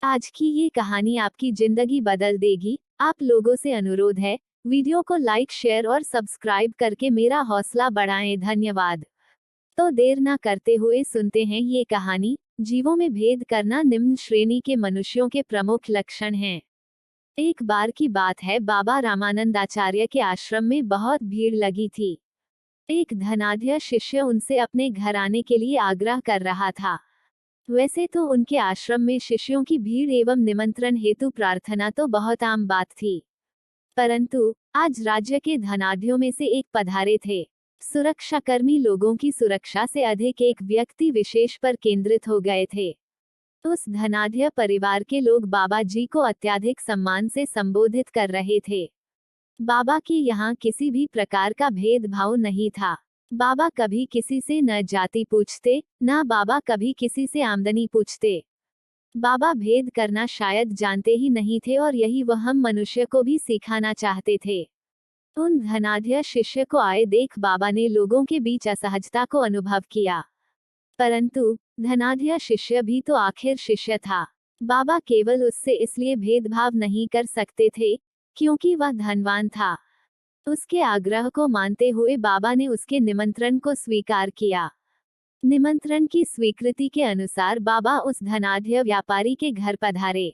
आज की ये कहानी आपकी जिंदगी बदल देगी। आप लोगों से अनुरोध है, वीडियो को लाइक, शेयर और सब्सक्राइब करके मेरा हौसला बढ़ाएं। धन्यवाद। तो देर ना करते हुए सुनते हैं ये कहानी। जीवों में भेद करना निम्न श्रेणी के मनुष्यों के प्रमुख लक्षण हैं। एक बार की बात है, बाबा रामानंद आचार्य के आश्रम में बहुत भीड़ लगी थी। एक धनाढ्य शिष्य उनसे अपने घर आने के लिए आग्रह कर रहा था। वैसे तो उनके आश्रम में शिष्यों की भीड़ एवं निमंत्रण हेतु प्रार्थना तो बहुत आम बात थी, परंतु आज राज्य के धनाढ्यों में से एक पधारे थे। सुरक्षाकर्मी लोगों की सुरक्षा से अधिक एक व्यक्ति विशेष पर केंद्रित हो गए थे। उस धनाढ्य परिवार के लोग बाबा जी को अत्यधिक सम्मान से संबोधित कर रहे थे। बाबा के यहाँ किसी भी प्रकार का भेदभाव नहीं था। बाबा कभी किसी से न जाति पूछते, न बाबा कभी किसी से आमदनी पूछते। बाबा भेद करना शायद जानते ही नहीं थे और यही वह हम मनुष्य को भी सिखाना चाहते थे। उन धनाढ्य शिष्य को आए देख बाबा ने लोगों के बीच असहजता को अनुभव किया, परंतु धनाढ्य शिष्य भी तो आखिर शिष्य था। बाबा केवल उससे इसलिए भेदभाव नहीं कर सकते थे क्योंकि वह धनवान था। उसके आग्रह को मानते हुए बाबा ने उसके निमंत्रण को स्वीकार किया। निमंत्रण की स्वीकृति के अनुसार बाबा उस धनाढ्य व्यापारी के घर पधारे।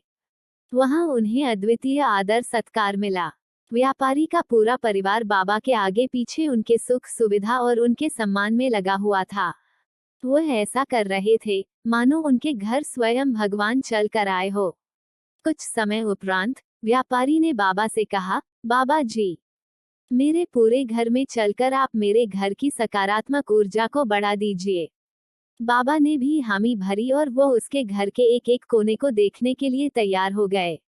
वहां उन्हें अद्वितीय आदर सत्कार मिला। व्यापारी का पूरा परिवार बाबा के आगे पीछे उनके सुख सुविधा और उनके सम्मान में लगा हुआ था। वह ऐसा कर रहे थे मानो उनके घर स्वयं भगवान चल कर आए हो। कुछ समय उपरांत व्यापारी ने बाबा से कहा, बाबा जी, मेरे पूरे घर में चलकर आप मेरे घर की सकारात्मक ऊर्जा को बढ़ा दीजिए। बाबा ने भी हामी भरी और वो उसके घर के एक एक कोने को देखने के लिए तैयार हो गए।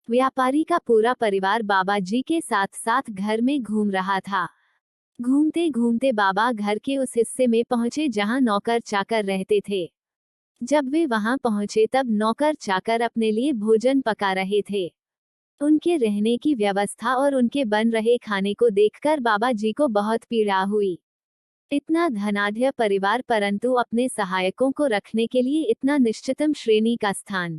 व्यापारी का पूरा परिवार बाबा जी के साथ साथ घर में घूम रहा था। घूमते घूमते बाबा घर के उस हिस्से में पहुंचे जहां नौकर चाकर रहते थे। जब वे वहां पहुंचे तब नौकर चाकर अपने लिए भोजन पका रहे थे। उनके रहने की व्यवस्था और उनके बन रहे खाने को देखकर बाबा जी को बहुत पीड़ा हुई। इतना धनाढ्य परिवार परंतु अपने सहायकों को रखने के लिए इतना निश्चितम श्रेणी का स्थान,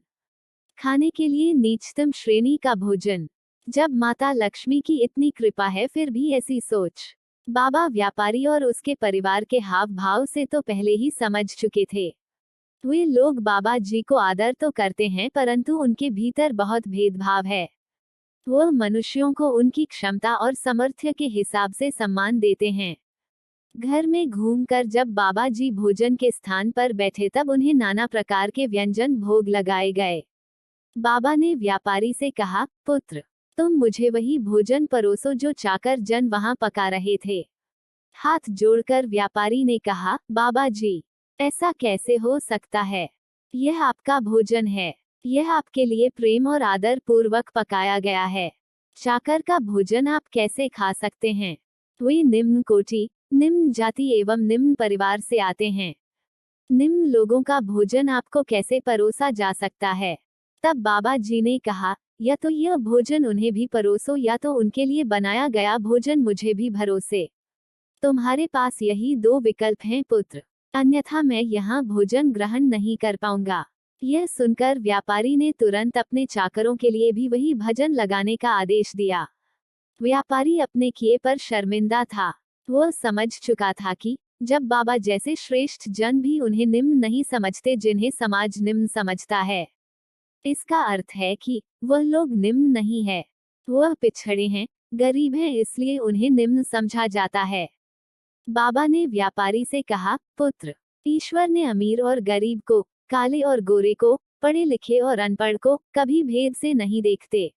खाने के लिए नीचतम श्रेणी का भोजन। जब माता लक्ष्मी की इतनी कृपा है फिर भी ऐसी सोच। बाबा व्यापारी और उसके परिवार के हाव भाव से तो पहले ही समझ चुके थे। वे लोग बाबा जी को आदर तो करते हैं परंतु उनके भीतर बहुत भेदभाव है। वह मनुष्यों को उनकी क्षमता और सामर्थ्य के हिसाब से सम्मान देते हैं। घर में घूमकर जब बाबा जी भोजन के स्थान पर बैठे तब उन्हें नाना प्रकार के व्यंजन भोग लगाए गए। बाबा ने व्यापारी से कहा, पुत्र, तुम मुझे वही भोजन परोसो जो चाकर जन वहां पका रहे थे। हाथ जोड़कर व्यापारी ने कहा, बाबा जी, ऐसा कैसे हो सकता है? यह आपका भोजन है। यह आपके लिए प्रेम और आदर पूर्वक पकाया गया है। चाकर का भोजन आप कैसे खा सकते हैं? वे निम्न कोटि, निम्न जाति एवं निम्न परिवार से आते हैं। निम्न लोगों का भोजन आपको कैसे परोसा जा सकता है? तब बाबा जी ने कहा, या तो यह भोजन उन्हें भी परोसो या तो उनके लिए बनाया गया भोजन मुझे भी भरोसे। तुम्हारे पास यही दो विकल्प हैं पुत्र, अन्यथा मैं यहाँ भोजन ग्रहण नहीं कर पाऊंगा। यह सुनकर व्यापारी ने तुरंत अपने चाकरों के लिए भी वही भजन लगाने का आदेश दिया। व्यापारी अपने किए पर शर्मिंदा था। वह समझ चुका था कि जब बाबा जैसे श्रेष्ठ जन भी उन्हें निम्न नहीं समझते जिन्हें समाज निम्न समझता है, इसका अर्थ है कि वह लोग निम्न नहीं है। वह पिछड़े हैं, गरीब हैं, इसलिए उन्हें निम्न समझा जाता है। बाबा ने व्यापारी से कहा, पुत्र, ईश्वर ने अमीर और गरीब को, काले और गोरे को, पढ़े लिखे और अनपढ़ को कभी भेद से नहीं देखते।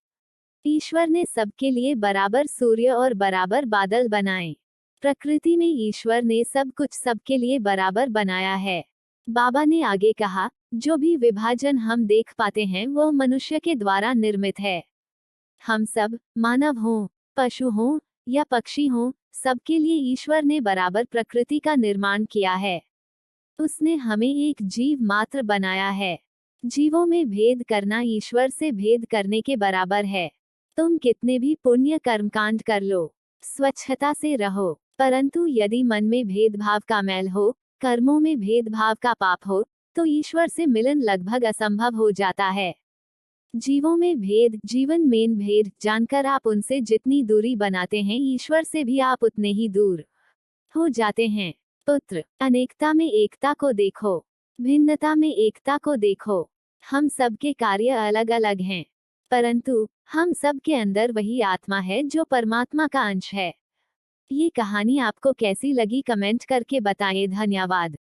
ईश्वर ने सबके लिए बराबर सूर्य और बराबर बादल बनाए। प्रकृति में ईश्वर ने सब कुछ सबके लिए बराबर बनाया है। बाबा ने आगे कहा, जो भी विभाजन हम देख पाते हैं वह मनुष्य के द्वारा निर्मित है। हम सब, मानव हों, पशु हों या पक्षी हों, सबके लिए ईश्वर ने बराबर प्रकृति का निर्माण किया है। उसने हमें एक जीव मात्र बनाया है। जीवों में भेद करना ईश्वर से भेद करने के बराबर है। तुम कितने भी पुण्य कर्मकांड कर लो, स्वच्छता से रहो, परंतु यदि मन में भेदभाव का मैल हो, कर्मों में भेदभाव का पाप हो, तो ईश्वर से मिलन लगभग असंभव हो जाता है। जीवों में भेद, जीवन में भेद जानकर आप उनसे जितनी दूरी बनाते हैं, ईश्वर से भी आप उतने ही दूर हो जाते हैं। पुत्र, अनेकता में एकता को देखो, भिन्नता में एकता को देखो। हम सबके कार्य अलग अलग हैं, परंतु हम सब के अंदर वही आत्मा है जो परमात्मा का अंश है। ये कहानी आपको कैसी लगी कमेंट करके बताएं। धन्यवाद।